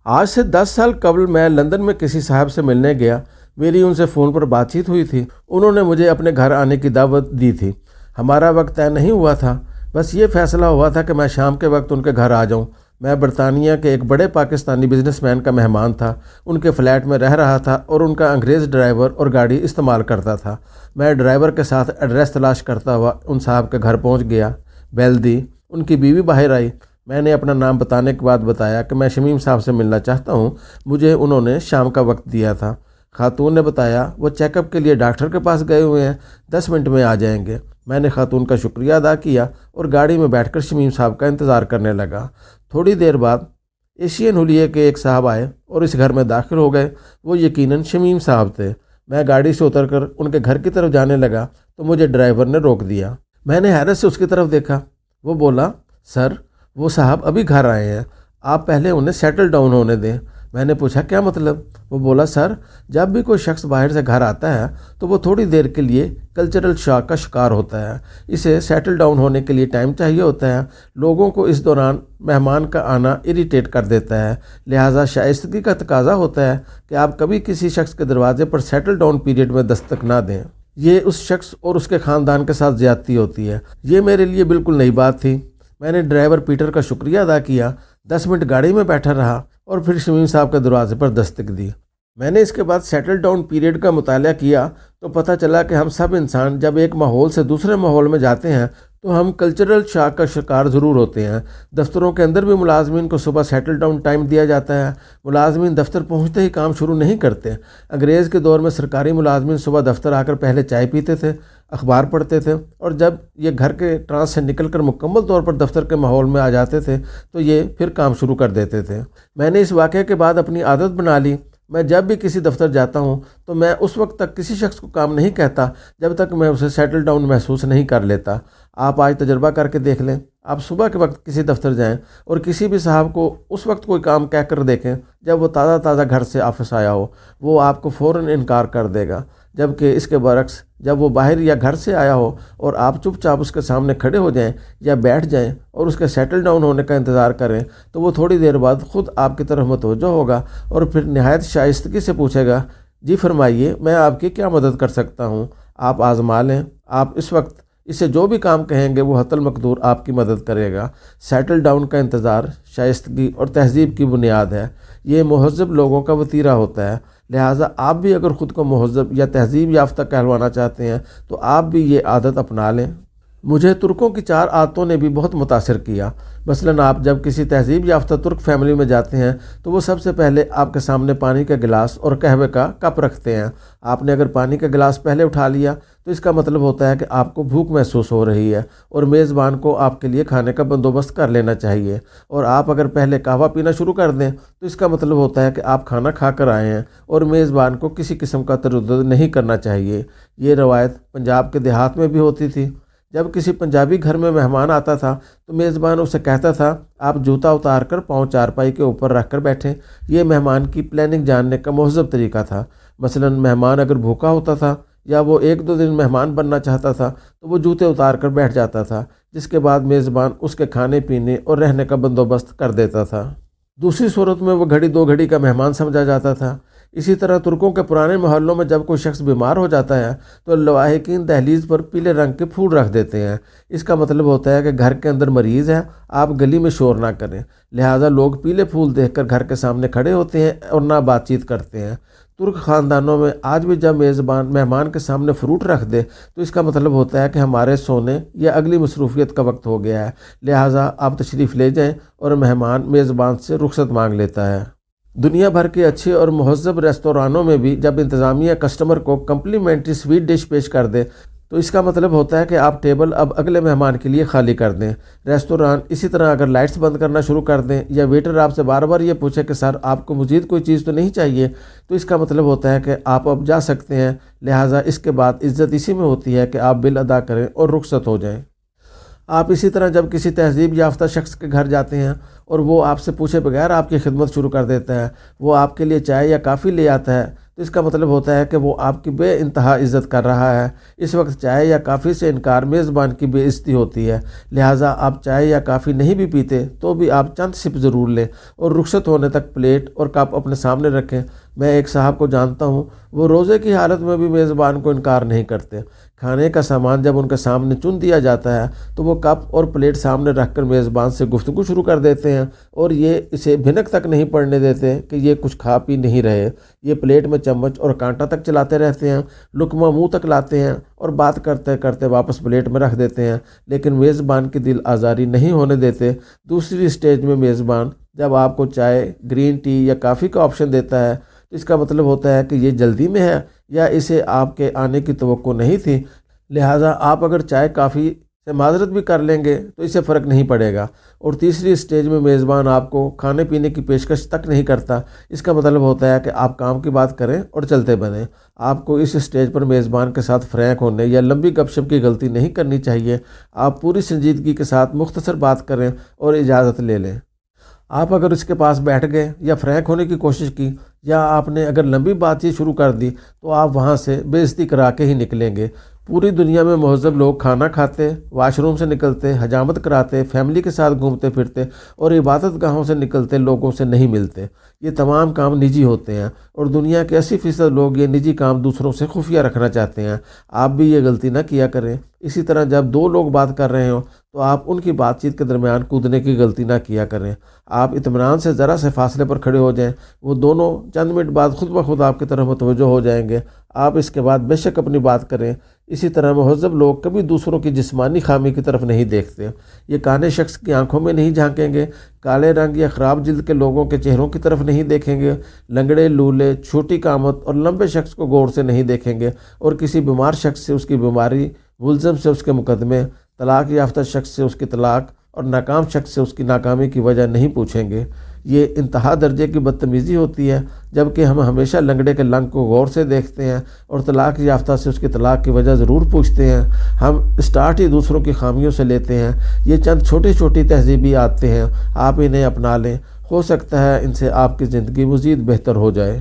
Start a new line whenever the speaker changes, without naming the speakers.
آج سے 10 سال قبل میں لندن میں کسی صاحب سے ملنے گیا۔ میری ان سے فون پر بات چیت ہوئی تھی۔ انہوں نے مجھے اپنے گھر آنے کی دعوت دی تھی۔ ہمارا وقت طے نہیں ہوا تھا، بس یہ فیصلہ ہوا تھا کہ میں شام کے وقت ان کے گھر آ جاؤں۔ میں برطانیہ کے ایک بڑے پاکستانی بزنس مین کا مہمان تھا، ان کے فلیٹ میں رہ رہا تھا اور ان کا انگریز ڈرائیور اور گاڑی استعمال کرتا تھا۔ میں ڈرائیور کے ساتھ ایڈریس تلاش کرتا ہوا ان صاحب کے گھر پہنچ گیا۔ بیل دی، ان کی بیوی باہر آئی۔ میں نے اپنا نام بتانے کے بعد بتایا کہ میں شمیم صاحب سے ملنا چاہتا ہوں، مجھے انہوں نے شام کا وقت دیا تھا۔ خاتون نے بتایا وہ چیک اپ کے لیے ڈاکٹر کے پاس گئے ہوئے ہیں، 10 منٹ میں آ جائیں گے۔ میں نے خاتون کا شکریہ ادا کیا اور گاڑی میں بیٹھ کر شمیم صاحب کا انتظار کرنے لگا۔ تھوڑی دیر بعد ایشین حلیے کے ایک صاحب آئے اور اس گھر میں داخل ہو گئے۔ وہ یقیناً شمیم صاحب تھے۔ میں گاڑی سے اتر کر ان کے گھر کی طرف جانے لگا تو مجھے ڈرائیور نے روک دیا۔ میں نے حیرت سے اس کی طرف دیکھا۔ وہ بولا، سر وہ صاحب ابھی گھر آئے ہیں، آپ پہلے انہیں سیٹل ڈاؤن ہونے دیں۔ میں نے پوچھا کیا مطلب؟ وہ بولا، سر جب بھی کوئی شخص باہر سے گھر آتا ہے تو وہ تھوڑی دیر کے لیے کلچرل شاک کا شکار ہوتا ہے، اسے سیٹل ڈاؤن ہونے کے لیے ٹائم چاہیے ہوتا ہے۔ لوگوں کو اس دوران مہمان کا آنا اریٹیٹ کر دیتا ہے، لہٰذا شائستگی کا تقاضا ہوتا ہے کہ آپ کبھی کسی شخص کے دروازے پر سیٹل ڈاؤن پیریڈ میں دستک نہ دیں۔ یہ اس شخص اور اس کے خاندان کے ساتھ زیادتی ہوتی ہے۔ یہ میرے لیے بالکل نئی بات تھی۔ میں نے ڈرائیور پیٹر کا شکریہ ادا کیا، 10 منٹ گاڑی میں بیٹھا رہا اور پھر شمیم صاحب کے دروازے پر دستک دی۔ میں نے اس کے بعد سیٹل ڈاؤن پیریڈ کا مطالعہ کیا تو پتہ چلا کہ ہم سب انسان جب ایک ماحول سے دوسرے ماحول میں جاتے ہیں تو ہم کلچرل شاک کا شکار ضرور ہوتے ہیں۔ دفتروں کے اندر بھی ملازمین کو صبح سیٹل ڈاؤن ٹائم دیا جاتا ہے۔ ملازمین دفتر پہنچتے ہی کام شروع نہیں کرتے۔ انگریز کے دور میں سرکاری ملازمین صبح دفتر آ کر پہلے چائے پیتے تھے، اخبار پڑھتے تھے، اور جب یہ گھر کے ٹرانس سے نکل کر مکمل طور پر دفتر کے ماحول میں آ جاتے تھے تو یہ پھر کام شروع کر دیتے تھے۔ میں نے اس واقعے کے بعد اپنی عادت بنا لی، میں جب بھی کسی دفتر جاتا ہوں تو میں اس وقت تک کسی شخص کو کام نہیں کہتا جب تک میں اسے سیٹل ڈاؤن محسوس نہیں کر لیتا۔ آپ آج تجربہ کر کے دیکھ لیں، آپ صبح کے وقت کسی دفتر جائیں اور کسی بھی صاحب کو اس وقت کوئی کام کہہ کر دیکھیں جب وہ تازہ گھر سے آفس آیا ہو، وہ آپ کو فوراً انکار کر دے گا، جبکہ اس کے برعکس جب وہ باہر یا گھر سے آیا ہو اور آپ چپ چاپ اس کے سامنے کھڑے ہو جائیں یا بیٹھ جائیں اور اس کے سیٹل ڈاؤن ہونے کا انتظار کریں تو وہ تھوڑی دیر بعد خود آپ کی طرف متوجہ ہوگا اور پھر نہایت شائستگی سے پوچھے گا، جی فرمائیے میں آپ کی کیا مدد کر سکتا ہوں؟ آپ آزما لیں، آپ اس وقت اسے جو بھی کام کہیں گے وہ حتی المقدور آپ کی مدد کرے گا۔ سیٹل ڈاؤن کا انتظار شائستگی اور تہذیب کی بنیاد ہے۔ یہ مہذب لوگوں کا وتیرہ ہوتا ہے، لہٰذا آپ بھی اگر خود کو مہذب یا تہذیب یافتہ کہلوانا چاہتے ہیں تو آپ بھی یہ عادت اپنا لیں۔ مجھے ترکوں کی 4 عادتوں نے بھی بہت متاثر کیا۔ مثلاً آپ جب کسی تہذیب یافتہ ترک فیملی میں جاتے ہیں تو وہ سب سے پہلے آپ کے سامنے پانی کا گلاس اور قہوے کا کپ رکھتے ہیں۔ آپ نے اگر پانی کا گلاس پہلے اٹھا لیا تو اس کا مطلب ہوتا ہے کہ آپ کو بھوک محسوس ہو رہی ہے اور میزبان کو آپ کے لیے کھانے کا بندوبست کر لینا چاہیے، اور آپ اگر پہلے قہوہ پینا شروع کر دیں تو اس کا مطلب ہوتا ہے کہ آپ کھانا کھا کر آئے ہیں اور میزبان کو کسی قسم کا تردد نہیں کرنا چاہیے۔ یہ روایت پنجاب کے دیہات میں بھی ہوتی تھی۔ جب کسی پنجابی گھر میں مہمان آتا تھا تو میزبان اسے کہتا تھا، آپ جوتا اتار کر پاؤں چارپائی کے اوپر رکھ کر بیٹھیں۔ یہ مہمان کی پلاننگ جاننے کا مہذب طریقہ تھا۔ مثلاً مہمان اگر بھوکا ہوتا تھا یا وہ 1-2 دن مہمان بننا چاہتا تھا تو وہ جوتے اتار کر بیٹھ جاتا تھا، جس کے بعد میزبان اس کے کھانے پینے اور رہنے کا بندوبست کر دیتا تھا۔ دوسری صورت میں وہ گھڑی 2 گھڑی کا مہمان سمجھا جاتا تھا۔ اسی طرح ترکوں کے پرانے محلوں میں جب کوئی شخص بیمار ہو جاتا ہے تو لواحقین دہلیز پر پیلے رنگ کے پھول رکھ دیتے ہیں۔ اس کا مطلب ہوتا ہے کہ گھر کے اندر مریض ہے، آپ گلی میں شور نہ کریں، لہٰذا لوگ پیلے پھول دیکھ کر گھر کے سامنے کھڑے ہوتے ہیں اور نہ بات چیت کرتے ہیں۔ ترک خاندانوں میں آج بھی جب میزبان مہمان کے سامنے فروٹ رکھ دے تو اس کا مطلب ہوتا ہے کہ ہمارے سونے یا اگلی مصروفیت کا وقت ہو گیا ہے، لہٰذا آپ تشریف لے جائیں، اور مہمان میزبان سے رخصت مانگ لیتا ہے۔ دنیا بھر کے اچھے اور مہذب ریستورانوں میں بھی جب انتظامیہ کسٹمر کو کمپلیمنٹری سویٹ ڈش پیش کر دے تو اس کا مطلب ہوتا ہے کہ آپ ٹیبل اب اگلے مہمان کے لیے خالی کر دیں۔ ریستوران اسی طرح اگر لائٹس بند کرنا شروع کر دیں یا ویٹر آپ سے بار بار یہ پوچھے کہ سر آپ کو مزید کوئی چیز تو نہیں چاہیے، تو اس کا مطلب ہوتا ہے کہ آپ اب جا سکتے ہیں، لہٰذا اس کے بعد عزت اسی میں ہوتی ہے کہ آپ بل ادا کریں اور رخصت ہو جائیں۔ آپ اسی طرح جب کسی تہذیب یافتہ شخص کے گھر جاتے ہیں اور وہ آپ سے پوچھے بغیر آپ کی خدمت شروع کر دیتا ہے، وہ آپ کے لیے چائے یا کافی لے آتا ہے تو اس کا مطلب ہوتا ہے کہ وہ آپ کی بے انتہا عزت کر رہا ہے۔ اس وقت چائے یا کافی سے انکار میزبان کی بے عزتی ہوتی ہے، لہٰذا آپ چائے یا کافی نہیں بھی پیتے تو بھی آپ چند سپ ضرور لیں اور رخصت ہونے تک پلیٹ اور کپ اپنے سامنے رکھیں۔ میں ایک صاحب کو جانتا ہوں، وہ روزے کی حالت میں بھی میزبان کو انکار نہیں کرتے۔ کھانے کا سامان جب ان کے سامنے چن دیا جاتا ہے تو وہ کپ اور پلیٹ سامنے رکھ کر میزبان سے گفتگو شروع کر دیتے ہیں، اور یہ اسے بھنک تک نہیں پڑنے دیتے کہ یہ کچھ کھا پی نہیں رہے۔ یہ پلیٹ میں چمچ اور کانٹا تک چلاتے رہتے ہیں، لقمہ منہ تک لاتے ہیں اور بات کرتے کرتے واپس پلیٹ میں رکھ دیتے ہیں، لیکن میزبان کی دل آزاری نہیں ہونے دیتے۔ دوسری سٹیج میں میزبان جب آپ کو چائے، گرین ٹی یا کافی کا آپشن دیتا ہے تو اس کا مطلب ہوتا ہے کہ یہ جلدی میں ہے یا اسے آپ کے آنے کی توقع نہیں تھی، لہٰذا آپ اگر چائے کافی سے معذرت بھی کر لیں گے تو اسے فرق نہیں پڑے گا۔ اور تیسری سٹیج میں میزبان آپ کو کھانے پینے کی پیشکش تک نہیں کرتا، اس کا مطلب ہوتا ہے کہ آپ کام کی بات کریں اور چلتے بنیں۔ آپ کو اس سٹیج پر میزبان کے ساتھ فرینک ہونے یا لمبی گپ شپ کی غلطی نہیں کرنی چاہیے۔ آپ پوری سنجیدگی کے ساتھ مختصر بات کریں اور اجازت لے لیں۔ آپ اگر اس کے پاس بیٹھ گئے یا فرینک ہونے کی کوشش کی یا آپ نے اگر لمبی بات چیت شروع کر دی تو آپ وہاں سے بے عزتی کرا کے ہی نکلیں گے۔ پوری دنیا میں مہذب لوگ کھانا کھاتے، واش روم سے نکلتے، حجامت کراتے، فیملی کے ساتھ گھومتے پھرتے اور عبادت گاہوں سے نکلتے لوگوں سے نہیں ملتے۔ یہ تمام کام نجی ہوتے ہیں اور دنیا کے 80% لوگ یہ نجی کام دوسروں سے خفیہ رکھنا چاہتے ہیں۔ آپ بھی یہ غلطی نہ کیا کریں۔ اسی طرح جب دو لوگ بات کر رہے ہوں تو آپ ان کی بات چیت کے درمیان کودنے کی غلطی نہ کیا کریں۔ آپ اطمینان سے ذرا سے فاصلے پر کھڑے ہو جائیں، وہ دونوں چند منٹ بعد خود بخود آپ کی طرف متوجہ ہو جائیں گے۔ آپ اس کے بعد بے شک اپنی بات کریں۔ اسی طرح مہذب لوگ کبھی دوسروں کی جسمانی خامی کی طرف نہیں دیکھتے۔ یہ کانے شخص کی آنکھوں میں نہیں جھانکیں گے، کالے رنگ یا خراب جلد کے لوگوں کے چہروں کی طرف نہیں دیکھیں گے، لنگڑے، لولے، چھوٹی قامت اور لمبے شخص کو غور سے نہیں دیکھیں گے، اور کسی بیمار شخص سے اس کی بیماری، ملزم سے اس کے مقدمے، طلاق یافتہ شخص سے اس کی طلاق اور ناکام شخص سے اس کی ناکامی کی وجہ نہیں پوچھیں گے۔ یہ انتہا درجے کی بدتمیزی ہوتی ہے، جبکہ ہم ہمیشہ لنگڑے کے لنگ کو غور سے دیکھتے ہیں اور طلاق یافتہ سے اس کی طلاق کی وجہ ضرور پوچھتے ہیں۔ ہم اسٹارٹ ہی دوسروں کی خامیوں سے لیتے ہیں۔ یہ چند چھوٹی چھوٹی تہذیبی عادتیں ہیں، آپ انہیں اپنا لیں، ہو سکتا ہے ان سے آپ کی زندگی مزید بہتر ہو جائے۔